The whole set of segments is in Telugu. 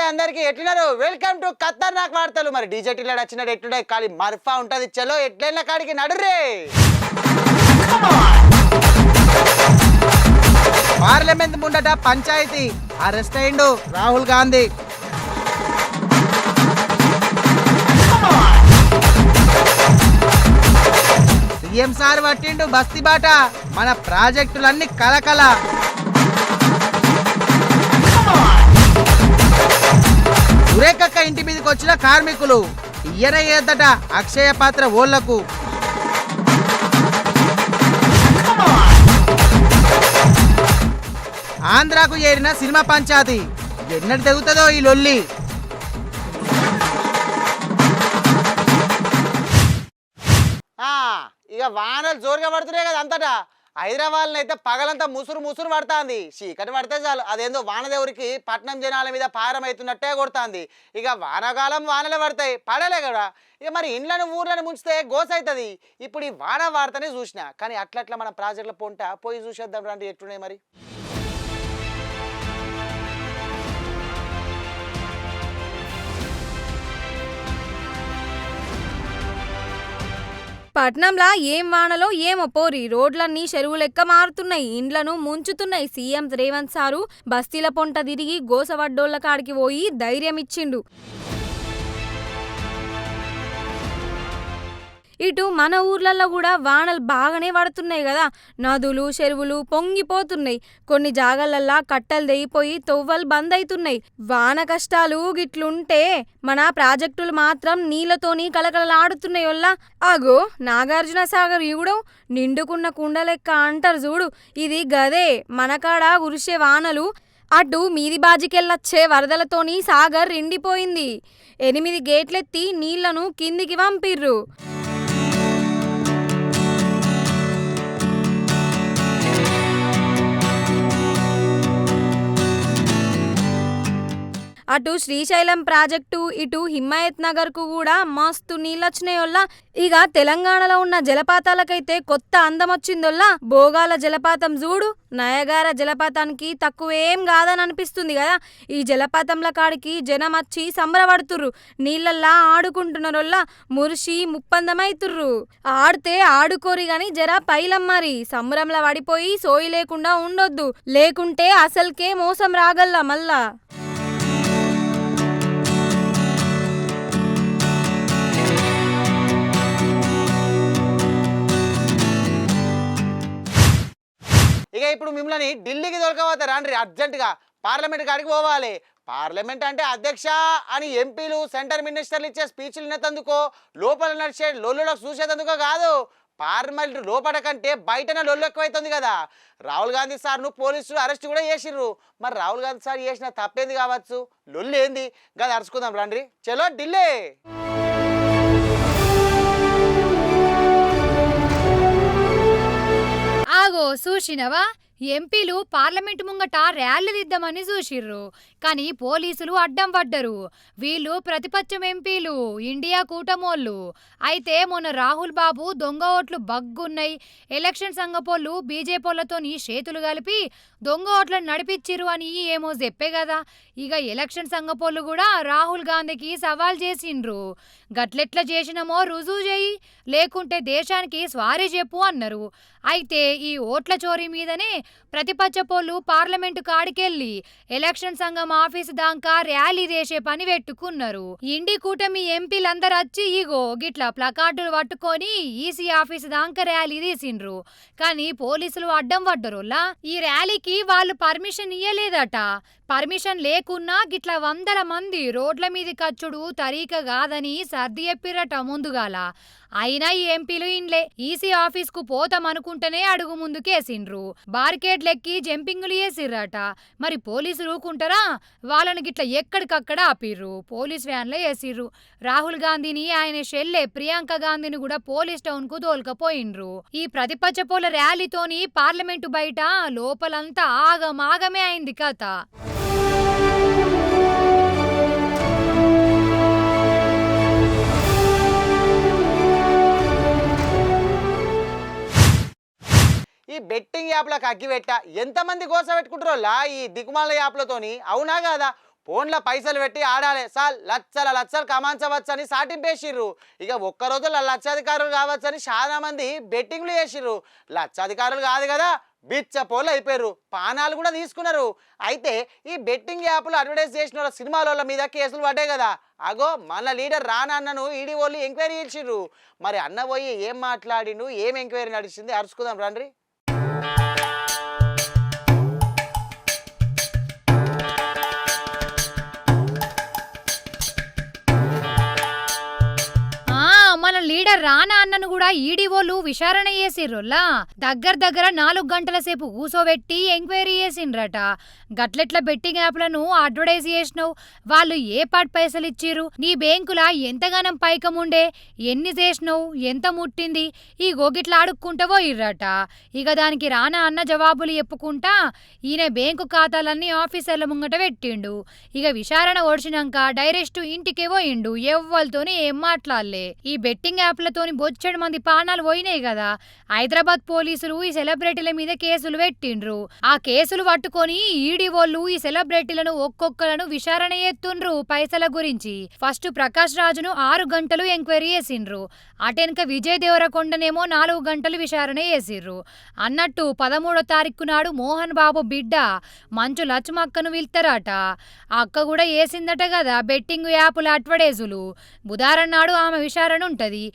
నమస్తే అందరికి ఎట్లున్నారు వెల్కమ్ టు ఖతర్నాక్ వార్తలు మరి డీజే టిల్లాడు వచ్చినట్టు ఎట్లుండే కాలి మర్ఫా ఉంటది చలో ఎట్లైనా కాడికి నడురే పార్లమెంట్ ముందట పంచాయతీ అరెస్ట్ అయిండు రాహుల్ గాంధీ సీఎం సార్ పట్టిండు బస్తీ బాట మన ప్రాజెక్టులన్నీ కలకల సురేఖక్క ఇంటి మీదకి వచ్చిన కార్మికులు ఇయ్యన ఏదట అక్షయ పాత్ర ఓళ్లకు ఆంధ్రాకు చేరిన సినిమా పంచాయతీ ఎన్నటి తెగుతుందో ఈ లొల్లి ఇక వానలు జోరుగా పడుతున్నాయి కదా అంతటా హైదరాబాద్లో అయితే పగలంతా ముసురు పడుతుంది చీకటి పడితే చాలు అదేందో వానదేవురికి పట్నం జనాల మీద పారం అవుతున్నట్టే కొడుతుంది ఇక వానకాలం వానలే పడతాయి పడలే కదా ఇక మరి ఇండ్లను ఊర్లను ముంచితే గోస అవుతుంది ఇప్పుడు ఈ వాన వార్తనే చూసిన కానీ అట్లట్లా మన ప్రాజెక్టుల పొంట పోయి చూసేద్దాం రండి ఎట్లున్నాయి మరి పట్నంలా ఏం వానలో ఏమో పోరి రోడ్లన్నీ చెరువు లెక్క మారుతున్నాయి ఇండ్లను ముంచుతున్నాయి సీఎం రేవంత్ సారు బస్తీల పొంట తిరిగి గోసవడ్డోళ్ల కాడికి పోయి ధైర్యం ఇచ్చిండు ఇటు మన ఊర్లలో కూడా వానలు బాగానే పడుతున్నాయి కదా నదులు చెరువులు పొంగిపోతున్నాయి కొన్ని జాగాలల్లా కట్టలు తెగిపోయి తొవ్వలు బంద్ అవుతున్నాయి వాన కష్టాలు గిట్లుంటే మన ప్రాజెక్టులు మాత్రం నీళ్లతోని కలకలలాడుతున్నాయి వల్ల ఆగో నాగార్జున సాగర్ ఇవ్వడం నిండుకున్న కుండ లెక్క అంటారు చూడు ఇది గదే మనకాడ కురిసే వానలు అటు మీది బాజికెళ్ళొచ్చే వరదలతోని సాగర్ ఎండిపోయింది 8 గేట్లెత్తి నీళ్లను కిందికి పంపిర్రు అటు శ్రీశైలం ప్రాజెక్టు ఇటు హిమాయత్ నగర్ కు కూడా మస్తు నీళ్ళొచ్చినాయోళ్ళ ఇక తెలంగాణలో ఉన్న జలపాతాలకైతే కొత్త అందం వచ్చిందోళ్ళ భోగాల జలపాతం చూడు నయగార జలపాతానికి తక్కువేం కాదని అనిపిస్తుంది కదా ఈ జలపాతంల కాడికి జనం వచ్చి సంబరపడుతుర్రు నీళ్ళల్లా ఆడుకుంటున్నారోళ్ళ మురిసి ముప్పందమైతుర్రు ఆడితే ఆడుకోరి గాని జర పైలమ్మరి సంబరంలో పడిపోయి సోయి లేకుండా ఉండొద్దు లేకుంటే అసలుకే మోసం రాగల్లా మళ్ళా ఇక ఇప్పుడు మిమ్మల్ని ఢిల్లీకి దొరకబోతారు రండి అర్జెంటుగా పార్లమెంట్ కాడికి పోవాలి పార్లమెంట్ అంటే అధ్యక్ష అని ఎంపీలు సెంటర్ మినిస్టర్లు ఇచ్చే స్పీచ్లు వినేందుకో లోపల నడిచే లొల్లులకు చూసేందుకో కాదు పార్లమెంట్ లోపల కంటే బయటనే లొల్లు ఎక్కువైతుంది కదా రాహుల్ గాంధీ సార్ను పోలీసులు అరెస్ట్ కూడా చేసిర్రు మరి రాహుల్ గాంధీ సార్ చేసిన తప్పేంది కావచ్చు లొల్లు ఏంది కదా అరుచుకుందాం రండి చలో ఢిల్లీ ఆగో చూసినవా ఎంపీలు పార్లమెంటు ముంగట ర్యాలీ దిద్దామని చూసిర్రు కానీ పోలీసులు అడ్డం పడ్డరు వీళ్ళు ప్రతిపక్షం ఎంపీలు ఇండియా కూటమోళ్ళు అయితే మొన్న రాహుల్ బాబు దొంగ ఓట్లు బగ్గున్నాయి ఎలక్షన్ సంఘపోళ్ళు బీజేపీలతోని చేతులు కలిపి దొంగ ఓట్లను నడిపించిర్రు అని ఏమో చెప్పే కదా ఇక ఎలక్షన్ సంఘపోళ్ళు కూడా రాహుల్ గాంధీకి సవాల్ చేసిండ్రు గట్లెట్లా చేసినామో రుజువు చేయి లేకుంటే దేశానికి స్వారీ చెప్పు అన్నారు అయితే ఈ ఓట్ల చోరీ మీదనే ప్రతిపక్ష పోళ్ళు పార్లమెంటు కాడికెళ్లి ఎలక్షన్ సంఘం ఆఫీసు దాకా ర్యాలీ చేసే పని పెట్టుకున్నారు ఇండి కూటమి ఎంపీలందరూ వచ్చి ఇగో గిట్లా ప్లకార్డులు పట్టుకొని ఈసీ ఆఫీసు దాకా ర్యాలీ తీసిండ్రు కానీ పోలీసులు అడ్డం పడ్డరోలా ఈ ర్యాలీకి వాళ్ళు పర్మిషన్ ఇయ్యలేదట పర్మిషన్ లేకున్నా గిట్లా 100 మంది రోడ్ల మీది కచ్చుడు తరీక కాదని సర్ది చెప్పిరట ముందుగాల అయినా ఈ ఎంపీలు ఇండ్లే ఈసీ ఆఫీస్ కు పోతామనుకుంటేనే అడుగు ముందుకేసిండ్రు బార్కెట్లెక్కి జంపింగులు వేసిర్రట మరి పోలీసులు ఊకుంటారా వాళ్ళని గిట్లా ఎక్కడికక్కడ ఆపిర్రు పోలీస్ వ్యాన్లో వేసిర్రు రాహుల్ గాంధీని ఆయన షెల్లె ప్రియాంక గాంధీని కూడా పోలీస్ టౌన్ కు తోలుకపోయిండ్రు ఈ ప్రతిపక్ష పోల ర్యాలీతోని పార్లమెంటు బయట లోపలంతా ఆగమాగమే అయింది కథ ఈ బెట్టింగ్ యాప్లకు అగ్గిపెట్ట ఎంతమంది గోస పెట్టుకుంటారో ఈ దిగుమాల యాప్లతోని అవునా కాదా ఫోన్లో పైసలు పెట్టి ఆడాలి సార్ లచ్చలు కమాంచవచ్చని సాటింపేసిర్రు. ఇక ఒక్క రోజుల్లో లక్షాధికారులు కావచ్చని చాలా మంది బెట్టింగ్లు చేసిర్రు. లక్షాధికారులు కాదు కదా, బిచ్చ పోలు అయిపోయారు, పానాలు కూడా తీసుకున్నారు. అయితే ఈ బెట్టింగ్ యాప్లు అడ్వర్టైజ్ చేసిన వాళ్ళ సినిమాల మీద కేసులు పడ్డాయి కదా. అగో మన లీడర్ రానా అన్నను ఈడీ వాళ్ళు ఎంక్వైరీ చేసిర్రు. మరి అన్న పోయి ఏం మాట్లాడిండు, ఏం ఎంక్వైరీ నడిచింది అరుచుకుందాం రండి. మన లీడర్ రానా అన్నను కూడా ఈడీఓలు విచారణ చేసిర్రులా. దగ్గర 4 గంటల సేపు కూసోబెట్టి ఎంక్వైరీ చేసిండ్రట. గట్లెట్ల బెట్టింగ్ యాప్లను అడ్వర్టైజ్ చేసినావు, వాళ్ళు ఏ పాటి పైసలు ఇచ్చిర్రు, నీ బ్యాంకులా ఎంతగానం పైకముండే, ఎన్ని చేసినావు, ఎంత ముట్టింది, ఈ గోగిట్లా అడుక్కుంటూ పోయిర్రట. ఇక దానికి రానా అన్న జవాబులు చెప్పుకుంటా ఈయన బ్యాంకు ఖాతాలన్నీ ఆఫీసర్ల ముంగట పెట్టిండు. ఇక విచారణ ఓడిచినాక డైరెక్ట్ ఇంటికే పోయిండు, ఎవ్వరితోని ఏం మాట్లాడలే. ఈ బెట్టింగ్ యాప్లతోని బొచ్చెడు మంది ప్రాణాలు పోయినాయి కదా. హైదరాబాద్ పోలీసులు ఈ సెలబ్రిటీల మీద కేసులు పెట్టిండ్రు. ఆ కేసులు పట్టుకొని ఈడీఓలు ఈ సెలబ్రిటీలను ఒక్కొక్కలను విచారణ చేస్తుండ్రు పైసల గురించి. ఫస్ట్ ప్రకాష్ రాజును 6 గంటలు ఎంక్వైరీ చేసిండ్రు. అటెనక విజయ్ దేవరకొండనేమో 4 గంటలు విచారణ చేసిర్రు. అన్నట్టు 13వ తారీఖు నాడు మోహన్ బాబు బిడ్డ మంచు లక్ష్మక్కను పిలుస్తారట. ఆ అక్క కూడా వేసిందట కదా బెట్టింగ్ యాప్ల అడ్వర్టైజులు. బుధవారం నాడు ఆమె విచారణ ఉంటది.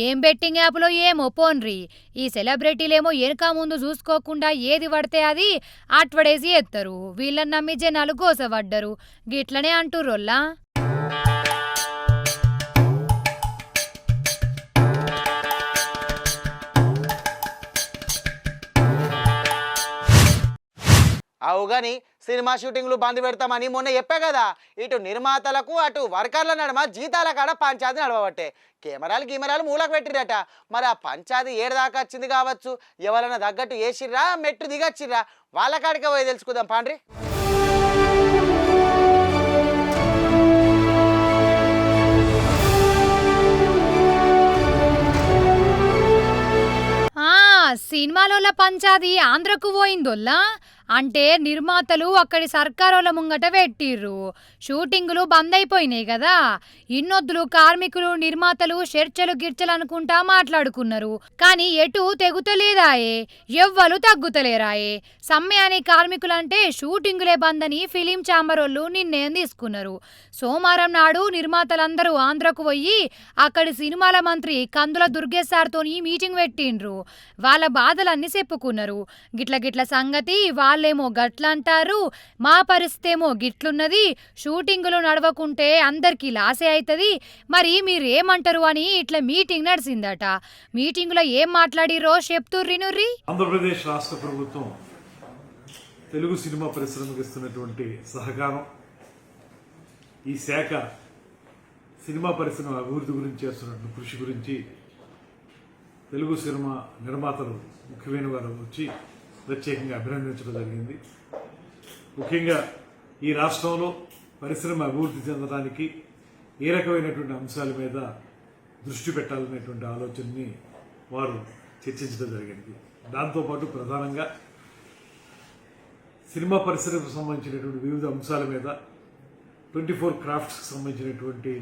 ఏం బెట్టింగ్ యాప్లో ఏమో పోన్రి. ఈ సెలబ్రిటీలేమో వెనక ముందు చూసుకోకుండా ఏది పడితే అది అడ్వర్టైజ్ చేస్తారు. వీళ్ళని నమ్మి జనాలు గోసపడ్డరు. గిట్లనే అంటుర్రోల్లా. అవు కానీ సినిమా షూటింగ్లు బంద్ పెడతామని మొన్న చెప్పా కదా. ఇటు నిర్మాతలకు అటు వర్కర్ల నడమ జీతాల కాడ పంచాయతీ నడవబట్టే కెమెరాలు మూలకు పెట్టిరట. మరి ఆ పంచాయతీ ఏడు దాకా వచ్చింది కావచ్చు. ఎవరైనా తగ్గట్టు వేసిర్రా, మెట్టు దిగచ్చిర్రా, వాళ్ళ కాడికే పోయి తెలుసుకుందాం పాండ్రి. సినిమాలోల పంచాది ఆంధ్రకు పోయిందోల్లా. అంటే నిర్మాతలు అక్కడి సర్కారోళ్ళ ముంగట పెట్టిర్రు. షూటింగులు బంద్ అయిపోయినాయి కదా. ఇన్నొద్దులు కార్మికులు నిర్మాతలు చర్చలు గిర్చలు అనుకుంటా మాట్లాడుకున్నారు. కానీ ఎటు తెగుతలేదాయే, ఎవ్వరు తగ్గుతలేరాయే. సమ్మె కార్మికులంటే షూటింగులే బంద్ అని ఫిలిం ఛాంబరోళ్ళు నిర్ణయం తీసుకున్నారు. సోమవారం నాడు నిర్మాతలందరూ ఆంధ్రకు పోయి అక్కడి సినిమాల మంత్రి కందుల దుర్గేశ్వర్తోని మీటింగ్ పెట్టిండ్రు. వాళ్ళ బాధలన్నీ చెప్పుకున్నారు. గిట్ల సంగతి వాళ్ళేమో గట్లంటారు, మా పరిస్థితి ఏమో గిట్లున్నది, షూటింగులు నడవకుంటే అందరికీ లాసే అవుతుంది, మరి మీరేమంటారు అని ఇట్లా మీటింగ్ నడిచిందట. మీటింగులో ఏం మాట్లాడిరో చెప్తుర్రినుర్రి. ఆంధ్రప్రదేశ్ రాష్ట్ర ప్రభుత్వం తెలుగు సినిమా పరిశ్రమకు ఇస్తున్నటువంటి సహకారం, ఈ శాఖ సినిమా పరిశ్రమ అభివృద్ధి గురించి చేస్తున్నటువంటి కృషి గురించి తెలుగు సినిమా నిర్మాతలు ముఖ్యమైన వారు వచ్చి ప్రత్యేకంగా అభినందించడం జరిగింది. ముఖ్యంగా ఈ రాష్ట్రంలో పరిశ్రమ అభివృద్ధి చెందడానికి ఏ రకమైనటువంటి అంశాల మీద దృష్టి పెట్టాలనేటువంటి ఆలోచనని వారు చర్చించడం జరిగింది. దాంతోపాటు ప్రధానంగా సినిమా పరిశ్రమకు సంబంధించినటువంటి వివిధ అంశాల మీద 24 క్రాఫ్ట్స్కి సంబంధించినటువంటి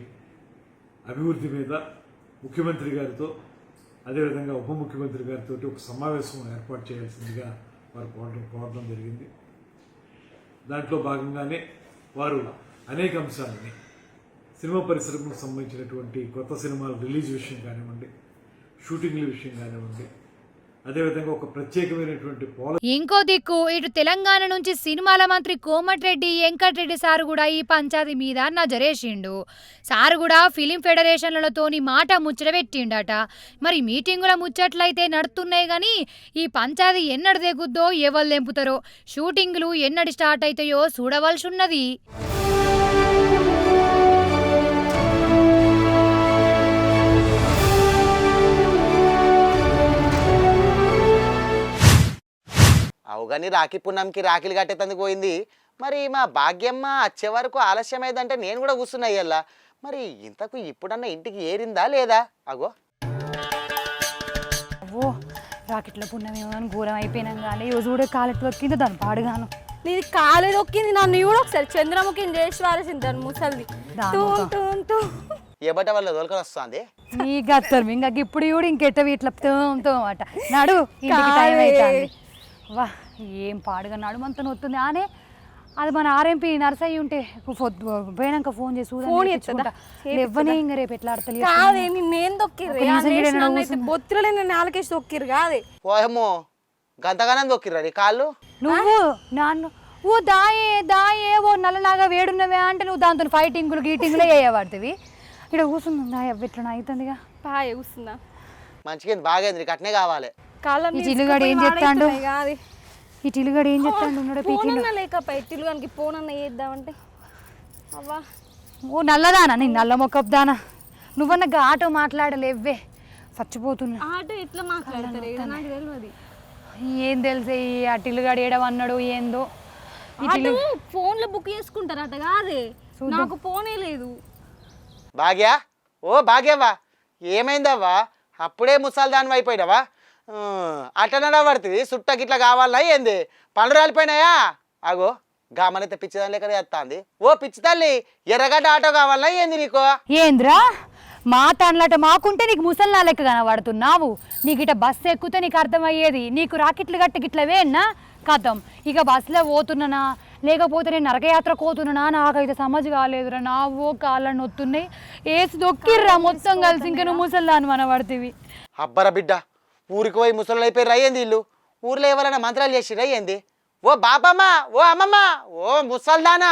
అభివృద్ధి మీద ముఖ్యమంత్రి గారితో అదేవిధంగా ఉప ముఖ్యమంత్రి గారితో ఒక సమావేశం ఏర్పాటు చేయాల్సిందిగా వారు కోరడం జరిగింది. దాంట్లో భాగంగానే వారు అనేక అంశాలని సినిమా పరిశ్రమకు సంబంధించినటువంటి కొత్త సినిమాల రిలీజ్ విషయం కానివ్వండి, షూటింగ్ల విషయం కానివ్వండి, అదేవిధంగా ఒక ప్రత్యేకమైనటువంటి ఇంకో దిక్కు ఇటు తెలంగాణ నుంచి సినిమాల మంత్రి కోమటిరెడ్డి వెంకటరెడ్డి సారు కూడా ఈ పంచాయతీ మీద నజరేసిండు. సారు కూడా ఫిలిం ఫెడరేషన్లతోని మాట ముచ్చట పెట్టిండట. మరి మీటింగుల ముచ్చట్లయితే నడుతున్నాయి కానీ ఈ పంచాయతీ ఎన్నడు దిగుద్దో, ఎవరు తెంపుతారో, షూటింగులు ఎన్నడు స్టార్ట్ అవుతాయో చూడవలసి ఉన్నది. అవుగాని రాఖీ పున్నంకి రాఖీలు కట్టేందుకు పోయింది. మరి మా భాగ్యమ్మ వచ్చే వరకు ఆలస్యమైందంటే నేను కూడా కూర్చున్నా ఇయ్యల్లా. మరి ఇంతకు ఇప్పుడన్నా ఇంటికి ఏరిందా లేదా? అగో రాకెట్ల పుణ్యం ఏమో ఘోరం అయిపోయినాం కానీ రోజు కూడా కాలెట్టు వక్కిందో దాని పాడుగాను. నీది కాలు దొక్కింది నన్ను కూడా ఒకసారి చంద్రముఖిని చేసి వారేసింది దాని ముసలిది తూం తూం తూం. ఏ బట్ట వల్ల దొరకలు వస్తుంది నీ గత్తరు ఇంకా ఇప్పుడు కూడా ఇంకెట్టవి ఇట్లా తోమట నడు ఇంటికి టైం అవుతుంది. వా ఏం పాడుగా నడుమంతా నొత్తుంది ఆనే. అది మన ఆర్ఎంపీ నర్సయ్య ఉంటే పోయినాక ఫోన్ చేసి ఫోన్ చేస్తుందా? ఇవ్వనే ఇంకా రేపు ఎట్లా ఆడతలే కాదే నేను దొక్కిర్రు బొత్తులే నేను నాలుగేసి దొక్కిర్రు కాదే. పోయేమో గంతగానం దొక్కిర్రా నీ కాళ్ళు. నువ్వు నాన్న ఓ దాయే దాయే ఓ నల్లలాగా వేడున్నవే అంటే నువ్వు దాంతో ఫైటింగులు గీటింగులే వేయబడుతుంది. ఇక్కడ కూర్చుంది దాయ ఎట్లా అవుతుందిగా పాయ కూస్తుందా మంచిగా బాగైంది నీకు అట్నే కావాలి. ఈ చిల్లుగాడు ఏం చెప్తాడు ఈ చిల్లుగాడు ఏం చెప్తాడు ఉన్నాడు పోనన్నా లేకపోయి తిలుగానికి పోనన్నా చేద్దామంటే అవ్వా ఓ నల్లదానా నీ నల్ల మొక్కపు దానా నువ్వన్నా ఆటో మాట్లాడలేవ్వే చచ్చిపోతున్నా. ఆటో ఎట్లా మాట్లాడతారు ఏదో నాకు తెలియదు. ఏం తెలిసే ఈ ఆ టిల్లుగాడు ఏడవన్నాడు ఏందో. ఆటో ఫోన్లో బుక్ చేసుకుంటారట కాదే నాకు ఫోనే లేదు. భాగ్యా ఓ భాగ్యవ్వా ఏమైందవ్వా అప్పుడే ముసలి దాని అయిపోయినావా? అట్లా నడబడుతుంది సుట్ట గిట్లా కావాలన్నా ఏంది పండ్లు రాలిపోయినాయా? అగో గామనైతే పిచ్చిదాని లెక్క చేస్తాంది. ఓ పిచ్చి తల్లి ఎర్రగడ్డ ఆటో కావాలన్నా ఏంది నీకు? ఏంద్రా మా తండ్లట మాకుంటే నీకు ముసల్లా లెక్క కనబడుతున్నావు. నీకు ఇట బస్సు ఎక్కితే నీకు అర్థమయ్యేది. నీకు రాకెట్లు గట్ట గిట్ల వేయన్నా కథం. ఇక బస్సులో పోతున్నానా లేకపోతే నేను నరకయాత్రకు పోతున్నానా నాకైతే సమజ్ కాలేదురా. నావో కాళ్ళని నొత్తున్నాయి వేసి దొక్కిర్రా మొత్తం కలిసి. ఇంకా నువ్వు ముసల్లాను మనబడుతుంది. అబ్బరా బిడ్డ ఊరికి పోయి ముసళ్ళు అయిపోయి రయ్యింది ఇల్లు. ఊర్లో ఎవరైనా మంత్రాలు చేసి రయ్యింది. ఓ బాపమ్మ ఓ అమ్మమ్మ ఓ ముసల్దానా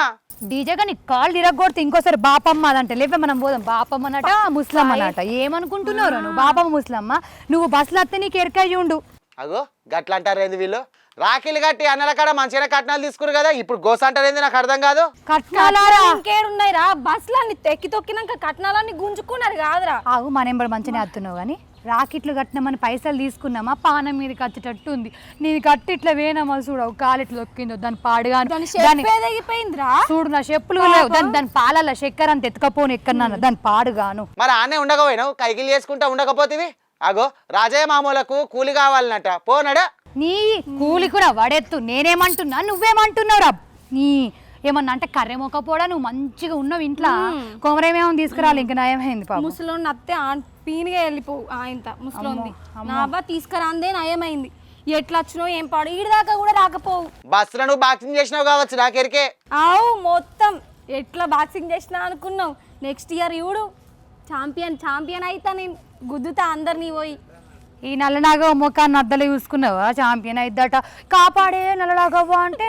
డీజేగా నీ కాళ్ళు తిరగొడితే ఇంకోసారి బాపమ్మ అదంటే లేవే మనం పోదాం. బాపమ్మ అనట ముస్లమ్మ అనట ఏమనుకుంటున్నావురా నువ్వు? బాపమ్మ ముస్లమ్మ నువ్వు బస్సులో వస్తే నీకు ఎరకాయి ఉండు. అగో గట్ల అంటారు ఏంది వీళ్ళు? రాఖీలు కట్టి అన్నల కాడ మంచిగా కట్నాలు తీసుకురు కదా ఇప్పుడు గోస అంటారు ఏంది నాకు అర్థం కాదు. కట్నాలారా ఇంకేడున్నాయి రా బస్సులన్నీ తెక్కి తొక్కినాక కట్నాలన్నీ గుంజుకున్నారు కాదురా. ఆగు మనెంబడి మంచిగా వస్తున్నావు కానీ రాకెట్లు కట్టినామని పైసలు తీసుకున్నామా పానం మీద కచ్చేటట్టు ఉంది. నేను కట్టి ఇట్లా వేనమ్మా చూడవు కాలు ఇట్లా దొక్కిందో దాని పాడుగా తెగిపోయిందిరా చూడు నా చెప్పులు లేవు దాని పాలల్ల చక్కెర అంత ఎత్తుకపోను ఎక్కడన్నా దాని పాడుగాను. మరి ఆనే ఉండకపోయినావు కైకిలు చేసుకుంటా ఉండకపోతేవి. అగో రాజయ్య మామూలకు కూలి కావాలన్నట పోనడా. నీ కూలి కూడా వడెత్తు నేనేమంటున్నా నువ్వేమంటున్నావురా? నీ ఏమన్నా అంటే కర్రె మొక్కపోడా నువ్వు మంచిగా ఉన్నావు ఇంట్లో కొమరేమేమో తీసుకురాలి ఇంకా నయమైంది పాపం. ముసలోని అత్తే పీనిగా వెళ్ళిపోవు ఆయంత ముసలోంది నావా తీసుకురాందే నయమైంది. ఎట్లా వచ్చినావు ఏం పాడు ఈడి దాకా కూడా రాకపోవు. బస్సులో నువ్వు బాక్సింగ్ చేసినావు కావచ్చు నాకెరికే. ఆవు మొత్తం ఎట్లా బాక్సింగ్ చేసినా అనుకున్నావు. నెక్స్ట్ ఇయర్ ఇవుడు ఛాంపియన్ అయితా నేను గుద్దుతా అందరినీ పోయి. ఈ నల్లనాగవ ముఖాన్ని అద్దలు చూసుకున్నావా ఛాంపియన్ అయిద్దట కాపాడే నల్లనాగవ్వ అంటే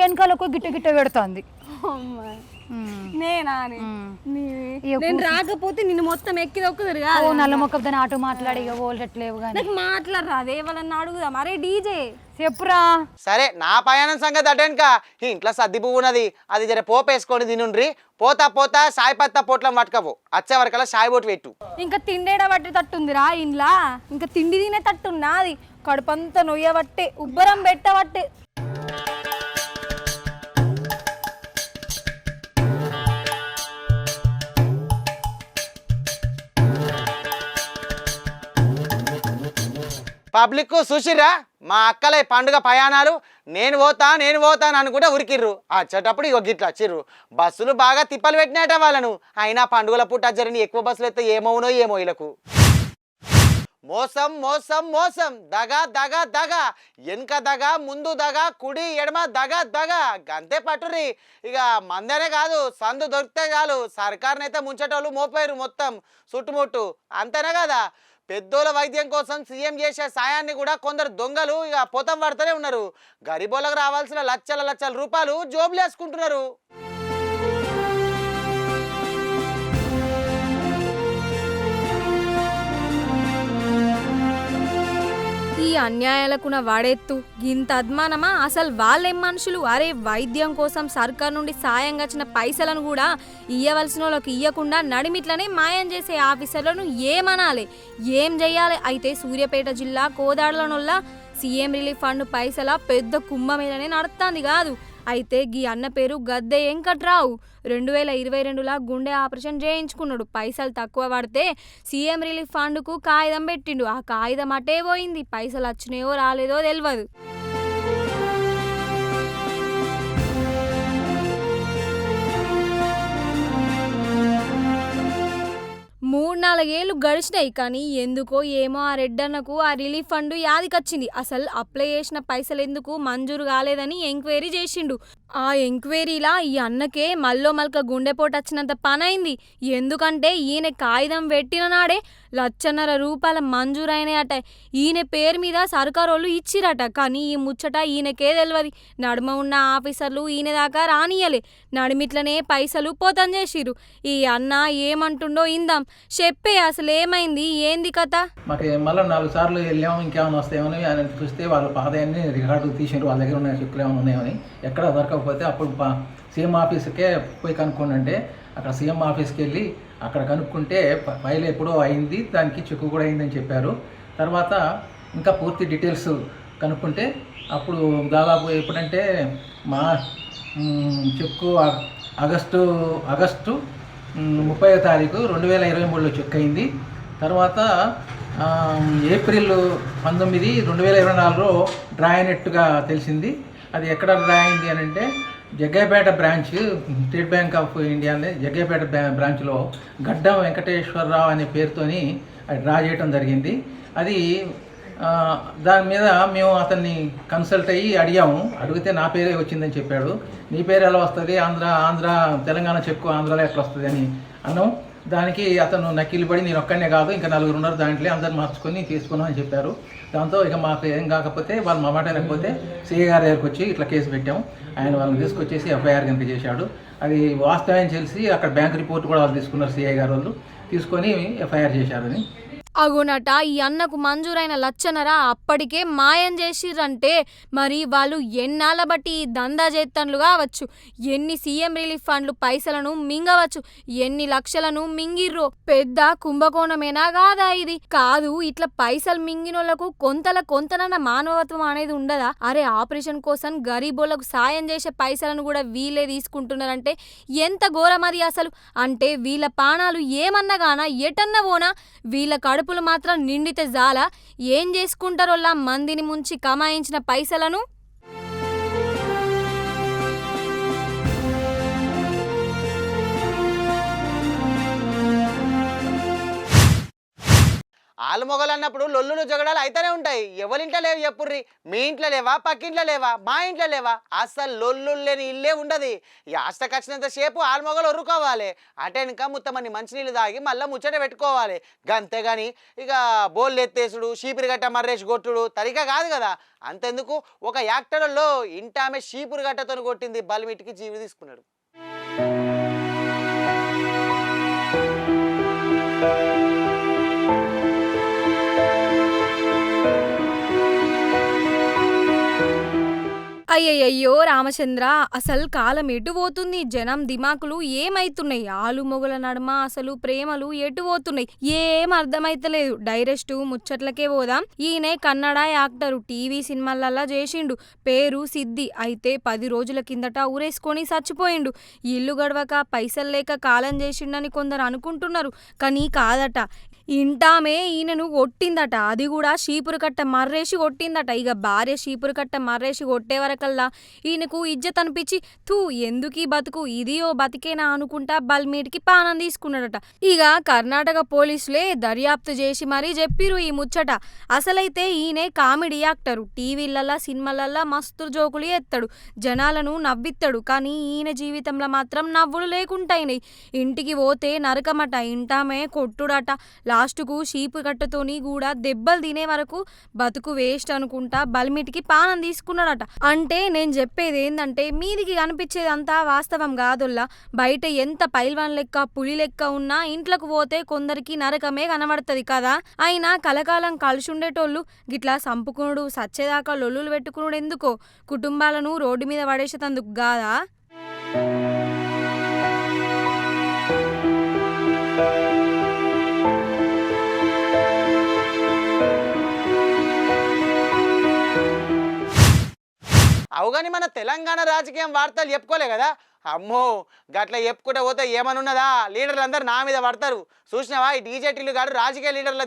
వెనకాలకు గిట్ట గిట్ట పెడుతుంది. నేను రాకపోతే నిన్ను మొత్తం ఎక్కి దొక్కుతారు ఓ నల్ల మొక్క దాని ఆటో మాట్లాడి ఓల్చట్లేవు కానీ నాకు మాట్లాడరా అదే వాళ్ళని అడుగుదాం. అరే డీజే చెప్పురా. సరే నా ప్రయాణం సంగతి అటెనక ఇంట్లో సర్ది పువ్వు ఉన్నది అది జర పోపేసుకొని తినుండ్రి. పోతా పోతా సాయి పత్తా పొట్లం పట్టుకపో వచ్చే వరకల్లా సాయి బోటు పెట్టు. ఇంకా తిండేడ పట్టే తట్టుందిరా ఇంట్లో ఇంకా తిండి తినే తట్టున్నా అది కడుపంతా నొయ్యబట్టే ఉబ్బరం పెట్టబట్టే. పబ్లిక్ చూసిర్రా మా అక్కలే పండుగ ప్రయాణాలు నేను పోతాను అనుకుంటే ఉరికిర్రు. వచ్చేటప్పుడు ఇగో గిట్లా వచ్చిర్రు. బస్సులు బాగా తిప్పలు పెట్టినట వాళ్ళను. అయినా పండుగల పుట్ట జరని ఎక్కువ బస్సులు అయితే ఏమవునో ఏమో వీళ్ళకు. మోసం మోసం మోసం దగా దగా దగా వెనుక దగా ముందు దగా కుడి ఎడమ దగా దగా గంతే పట్టుర్రి. ఇక మందనే కాదు సందు దొరికితే చాలు సర్కారునైతే ముంచేటోళ్ళు మోపోయారు మొత్తం చుట్టుముట్టు అంతేనే కదా. పెద్దోళ్ళ వైద్యం కోసం సీఎం చేసే సాయాన్ని కూడా కొందరు దొంగలు ఇక పొతం పడుతూనే ఉన్నారు. గరీబోళ్ళకు రావాల్సిన లక్షల లక్షల రూపాయలు జోబులు వేసుకుంటున్నారు. ఈ అన్యాయాలకున్న వాడెత్తు గింత అద్మానమా? అసలు వాళ్ళేం మనుషులు? అరే వైద్యం కోసం సర్కార్ నుండి సాయంగా వచ్చిన పైసలను కూడా ఇయ్యవలసిన వాళ్ళకి ఇయ్యకుండా నడిమిట్లనే మాయం చేసే ఆఫీసర్లను ఏమనాలి ఏం చెయ్యాలి? అయితే సూర్యాపేట జిల్లా కోదాడలనొల్ల సీఎం రిలీఫ్ ఫండ్ పైసల పెద్ద కుంభమేళనే నడుస్తుంది కాదు. అయితే గీ అన్న పేరు గద్దె వెంకట్రావు 2022లా గుండె ఆపరేషన్ చేయించుకున్నాడు. పైసలు తక్కువ పడితే సీఎం రిలీఫ్ ఫండ్కు కాగితం పెట్టిండు. ఆ కాగితం అటే పోయింది. పైసలు వచ్చినాయో రాలేదో తెలియదు. 3-4 ఏళ్ళు గడిచినాయి కానీ ఎందుకో ఏమో ఆ రెడ్డన్నకు ఆ రిలీఫ్ ఫండ్ యాదికొచ్చింది. అసలు అప్లై చేసిన పైసలు ఎందుకు మంజూరు కాలేదని ఎంక్వైరీ చేసిండు. ఆ ఎంక్వైరీలా ఈ అన్నకే మల్లో మల్క గుండెపోటు వచ్చినంత పనైంది. ఎందుకంటే ఈయన కాగితం పెట్టిన నాడే రూపాయల మంజూరైనాయట. ఈయన పేరు మీద సర్కారోళ్ళు ఇచ్చిరట. కానీ ఈ ముచ్చట ఈయనకే తెలియదు. నడుమ ఉన్న ఆఫీసర్లు ఈయన దాకా రానియలే. నడిమిట్లనే పైసలు పోతం చేసిరు. ఈ అన్న ఏమంటుండో ఇందాం. చెప్పే అసలు ఏమైంది, ఏంది కథ? మాకు మళ్ళీ 4 సార్లు వెళ్ళాము, ఇంకేమైనా వస్తాయేమని ఆయన చూస్తే వాళ్ళ పాతయన్ని రికార్డు తీసిండ్రు, వాళ్ళ దగ్గర ఉన్న చెక్కులు ఏమైనా ఉన్నాయని. ఎక్కడ దొరకకపోతే అప్పుడు సీఎం ఆఫీస్కే పోయి కనుక్కోండి అంటే అక్కడ సీఎం ఆఫీస్కి వెళ్ళి అక్కడ కనుక్కుంటే ఫైల్ ఎప్పుడో అయింది, దానికి చెక్కు కూడా అయిందని చెప్పారు. తర్వాత ఇంకా పూర్తి డీటెయిల్స్ కనుక్కుంటే అప్పుడు దాదాపు ఎప్పుడంటే మా చెక్కు ఆగస్టు 30వ తారీఖు 2023లో చెక్ అయింది. తర్వాత ఏప్రిల్ 19, 2024లో డ్రా అయినట్టుగా తెలిసింది. అది ఎక్కడ డ్రా అయింది అని అంటే Jaggayyapeta branch, state bank of India Jaggayyapeta బ్రాంచ్లో గడ్డం వెంకటేశ్వరరావు అనే పేరుతోని అది డ్రా చేయడం జరిగింది. అది దాని మీద మేము అతన్ని కన్సల్ట్ అయ్యి అడిగాము. అడిగితే నా పేరే వచ్చిందని చెప్పాడు. నీ పేరు ఎలా వస్తుంది, ఆంధ్ర తెలంగాణ చెక్కు ఆంధ్రాలో ఎట్లా వస్తుంది అని అన్నాం. దానికి అతను నకిలీ పడి నేను ఒక్కనే కాదు ఇంకా 4 ఉన్నారు దాంట్లో అందరు మార్చుకొని తీసుకున్నాం అని చెప్పారు. దాంతో ఇక మాకు ఏం కాకపోతే వాళ్ళు మా మాట లేకపోతే సిఐ గారి దగ్గరికి వచ్చి ఇట్లా కేసు పెట్టాము. ఆయన వాళ్ళని తీసుకొచ్చేసి ఎఫ్ఐఆర్ కనుక చేశాడు. అది వాస్తవం తెలిసి అక్కడ బ్యాంక్ రిపోర్ట్ కూడా వాళ్ళు తీసుకున్నారు. సిఐ గారు వాళ్ళు తీసుకొని ఎఫ్ఐఆర్ చేశారని. అగునట ఈ అన్నకు మంజూరైన లచ్చనరా అప్పటికే మాయం చేసిర్రంటే మరి వాళ్ళు ఎన్నాళ్ళ బట్టి ఈ దందా చేత్తన్లు కావచ్చు. ఎన్ని సీఎం రిలీఫ్ ఫండ్లు పైసలను మింగవచ్చు, ఎన్ని లక్షలను మింగిర్రో. పెద్ద కుంభకోణమేనా కాదా ఇది? కాదు, ఇట్లా పైసలు మింగినోళ్లకు కొంతనన్న మానవత్వం అనేది ఉండదా? అరే ఆపరేషన్ కోసం గరీబోళ్లకు సాయం చేసే పైసలను కూడా వీళ్ళే తీసుకుంటున్నారంటే ఎంత ఘోరమది అసలు. అంటే వీళ్ళ పానాలు ఏమన్నా గానా ఎటన్నా పోనా, వీళ్ళ కడుపులు మాత్రం నిండితే జాలా? ఏం చేసుకుంటారోలా మందిని ముంచి కమాయించిన పైసలను? ఆలు మొగలు అన్నప్పుడు లొల్లులు జగడాలు అయితేనే ఉంటాయి. ఎవరింట్లో లేవు చెప్పుర్రి? మీ ఇంట్లో లేవా, పక్కింట్లో లేవా, మా ఇంట్లో లేవా? అసలు లొల్లు లేని ఇల్లే ఉండదు. యాస్టకు వచ్చినంత సేపు ఆలు మొగలు ఒర్రుకోవాలి. అటెనక ముత్తమని మంచినీళ్ళు తాగి మళ్ళీ ముచ్చట పెట్టుకోవాలి. గంతేగాని ఇక బోళ్ళు ఎత్తేసుడు, షీపురు గట్ట మర్రేసి కొట్టుడు తరిగా కాదు కదా. అంతెందుకు, ఒక యాక్టర్లో ఇంటామె షీపురు గట్టతో కొట్టింది, బలిమిటికి జీవి తీసుకున్నాడు. అయ్యయ్యో రామచంద్ర, అసలు కాలం ఎటు పోతుంది? జనం దిమాకులు ఏమైతున్నాయి? ఆలు మొగల నడుమ అసలు ప్రేమలు ఎటు పోతున్నాయి? ఏం అర్థమైతలేదు. డైరెక్ట్ ముచ్చట్లకే పోదాం. ఈయనే కన్నడ యాక్టరు, టీవీ సినిమాలల్లా చేసిండు. పేరు సిద్ధి. అయితే 10 రోజుల కిందట ఊరేసుకొని చచ్చిపోయిండు. ఇల్లు గడవక పైసలు లేక కాలం చేసిండని కొందరు అనుకుంటున్నారు. కానీ కాదట. ఇంటామే ఈయనను కొట్టిందట. అది కూడా షీపురు కట్ట మర్రేసి కొట్టిందట. ఇక భార్య షీపురు కట్ట మర్రేసి కొట్టే వరకల్లా ఈయనకు ఇజ్జత్ అనిపించి తూ ఎందుకు ఈ బతుకు, ఇది ఓ బతికేనా అనుకుంటా బల్మీటికి పానం తీసుకున్నాడట. ఇక కర్ణాటక పోలీసులే దర్యాప్తు చేసి మరీ చెప్పిరు ఈ ముచ్చట. అసలైతే ఈయనే కామెడీ యాక్టరు. టీవీలల్లా సినిమాలల్లా మస్తు జోకులు ఎత్తాడు, జనాలను నవ్విస్తాడు. కానీ ఈయన జీవితంలో మాత్రం నవ్వులు లేకుంటాయినాయి. ఇంటికి పోతే నరకమట, ఇంటామే కొట్టుడట. లాస్టుకు షీపు కట్టతోని కూడా దెబ్బలు తినే వరకు బతుకు వేస్ట్ అనుకుంటా బల్మిటికి పానం తీసుకున్నాడట. అంటే నేను చెప్పేది ఏందంటే మీదికి కనిపించేదంతా వాస్తవం కాదుల్లా. బయట ఎంత పైల్వాన్ లెక్క పులి లెక్క ఉన్నా ఇంట్లోకి పోతే కొందరికి నరకమే కనబడుతుంది కదా. అయినా కలకాలం కలిసి ఉండేటోళ్ళు గిట్లా సంపుకునుడు, సచ్చేదాకా లొల్లులు పెట్టుకునుడు ఎందుకో? కుటుంబాలను రోడ్డు మీద పడేసేతందుకు కాదా? అవుగాని మన తెలంగాణ రాజకీయం వార్తలు చెప్పుకోలే కదా. అమ్మో గట్ల చెప్పుకుంటే పోతే ఏమనున్నదా, లీడర్లు అందరూ నా మీద పడతారు. చూసినావా ఈ డీజేటీలు గారు రాజకీయ లీడర్లు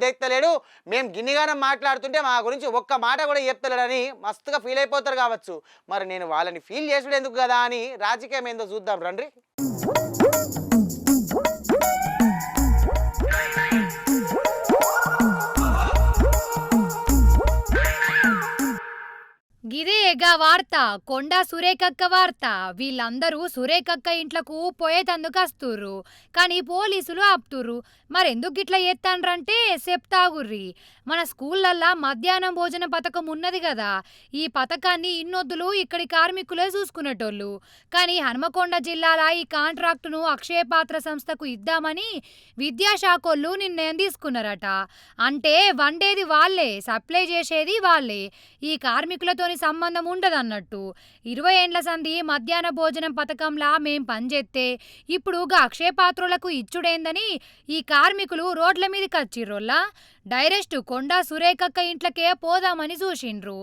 దేక్తలేడు. మేము గిన్నిగానం మాట్లాడుతుంటే మా గురించి ఒక్క మాట కూడా చెప్తలేడని మస్తుగా ఫీల్ అయిపోతారు కావచ్చు. మరి నేను వాళ్ళని ఫీల్ చేసుడు ఎందుకు కదా అని రాజకీయం ఏందో చూద్దాం రండి. గా వార్త కొండా సురేఖక్క వార్త. వీళ్ళందరూ సురేఖక్క ఇంట్లకు పోయేతందుకు వస్తుర్రు, కానీ పోలీసులు ఆపుతుర్రు. మరెందుకు గిట్లా చేస్తాండ్రంటే చెప్తాగుర్రి. మన స్కూళ్ళల్లా మధ్యాహ్నం భోజన పథకం ఉన్నది కదా, ఈ పథకాన్ని ఇన్నొద్దులు ఇక్కడి కార్మికులే చూసుకునేటోళ్ళు. కానీ హన్మకొండ జిల్లాల ఈ కాంట్రాక్టును అక్షయ పాత్ర సంస్థకు ఇద్దామని విద్యాశాఖోళ్ళు నిర్ణయం తీసుకున్నారట. అంటే వండేది వాళ్ళే, సప్లై చేసేది వాళ్ళే, ఈ కార్మికులతోని సంబంధం ఉండదన్నట్టు. 20 ఏండ్ల సంధి మధ్యాహ్న భోజనం పథకంలా మేం పనిచేస్తే ఇప్పుడు అక్షయ పాత్రులకు ఇచ్చుడేందని ఈ కార్మికులు రోడ్ల మీదకి వచ్చిర్రోల్లా. డైరెక్ట్ కొండా సురేఖక్క ఇంట్లకే పోదామని చూసిండ్రు.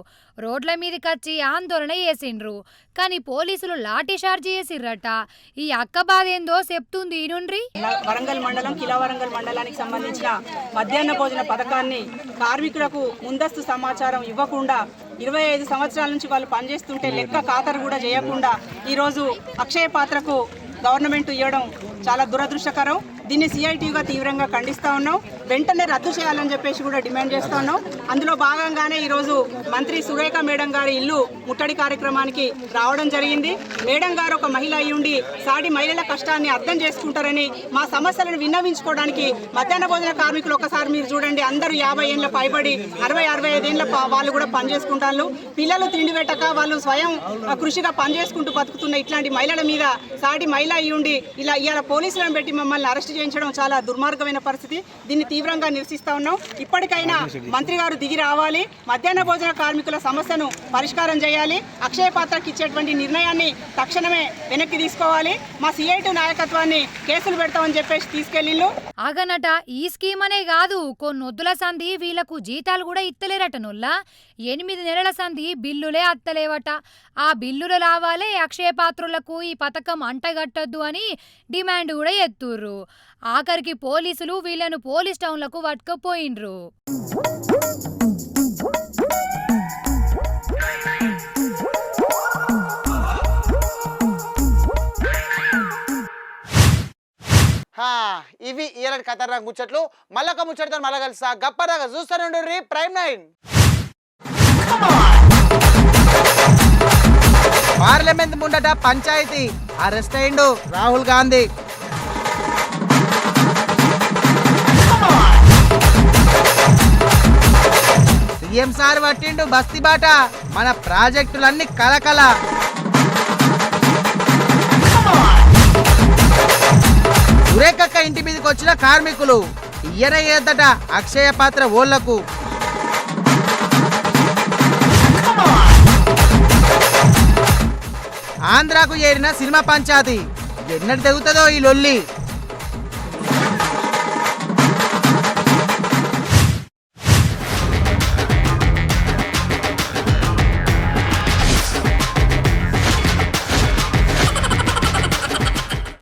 రోడ్ల మీదకొచ్చి ఆందోళన చేసిండ్రు. కానీ పోలీసులు లాఠీ చార్జీ చేసిర్రట. ఈ అక్క బాధ ఏందో చెప్తుంది ఈనుండ్రి. వరంగల్ మండలం కిలావరంగల్ మండలానికి సంబంధించిన మధ్యాహ్న భోజన పథకాన్ని కార్మికులకు ముందస్తు సమాచారం ఇవ్వకుండా 25 సంవత్సరాల నుంచి వాళ్ళు పనిచేస్తుంటే లెక్క ఖాతరు కూడా చేయకుండా ఈరోజు అక్షయ పాత్రకు గవర్నమెంట్ ఇవ్వడం చాలా దురదృష్టకరం. దీన్ని సిఐటిగా తీవ్రంగా ఖండిస్తూ ఉన్నాం. వెంటనే రద్దు చేయాలని చెప్పేసి కూడా డిమాండ్ చేస్తూ ఉన్నాం. అందులో భాగంగానే ఈరోజు మంత్రి సురేఖ మేడం గారి ఇల్లు ముట్టడి కార్యక్రమానికి రావడం జరిగింది. మేడం గారు ఒక మహిళ అయ్యుండి సాటి మహిళల కష్టాన్ని అర్థం చేసుకుంటారని, మా సమస్యలను విన్నవించుకోవడానికి మధ్యాహ్న భోజన కార్మికులు ఒకసారి మీరు చూడండి, అందరూ 50 ఏళ్ళ పైబడి 60-65 ఏళ్ళ వాళ్ళు కూడా పనిచేసుకుంటారు. పిల్లలు తిండి పెట్టక వాళ్ళు స్వయం కృషిగా పనిచేసుకుంటూ బతుకుతున్న ఇట్లాంటి మహిళల మీద సాటి మహిళ అయ్యుండి ఇలా ఇవాళ పోలీసులను పెట్టి మమ్మల్ని అరెస్ట్ చేయించడం చాలా దుర్మార్గమైన పరిస్థితి. దీన్ని తీవ్రంగా నిరసిస్తా ఉన్నాం. ఇప్పటికైనా మంత్రి గారు దిగి రావాలి, మధ్యాహ్న భోజన కార్మికుల సమస్యను పరిష్కారం చేయాలి, అక్షయ పాత్రకి ఇచ్చేటువంటి నిర్ణయాన్ని తక్షణమే వెనక్కి తీసుకోవాలి. మా సిఐటి నాయకత్వాన్ని కేసులు పెడతామని చెప్పేసి తీసుకెళ్ళిళ్ళు. ఆగనట ఈ స్కీమ్ అనే కాదు, కొన్నొద్దుల సంధి వీళ్లకు జీతాలు కూడా ఇత్తలేరట నొల్లా. 8 నెలల సంధి బిల్లులే అత్తలేవట. ఆ బిల్లులు రావాలే అక్షయ పాత్రులకు ఈ పథకం అంటగట్టద్దు అని డిమాండ్ కూడా ఎత్తుర్రు. ఆఖరికి పోలీసులు వీళ్లను పోలీస్ టౌన్లకు పట్టుకుపోయిండ్రు. ఇవి ఇలాంటి ఖతర్నాక్ ముచ్చట్లు. మళ్ళొక ముచ్చట్తో మళ్ళీ కలుస్తా. గప్పదాగా చూస్తానుండ్రి ప్రైమ్ 9. పార్లమెంట్ ముందట పంచాయతీ అరెస్ట్ అయిండు రాహుల్ గాంధీ. సీఎం సార్ పట్టిండు బస్తీ బాట, మన ప్రాజెక్టులన్నీ కలకల. సురేఖక్క ఇంటి మీదకి వచ్చిన కార్మికులు ఇయ్యనయ్యేదట అక్షయ పాత్ర ఓళ్లకు. ఆంధ్రాకు చేరిన సినిమా పంచాయతీ ఎన్నటి తెగుతుందో ఈ లొల్లి.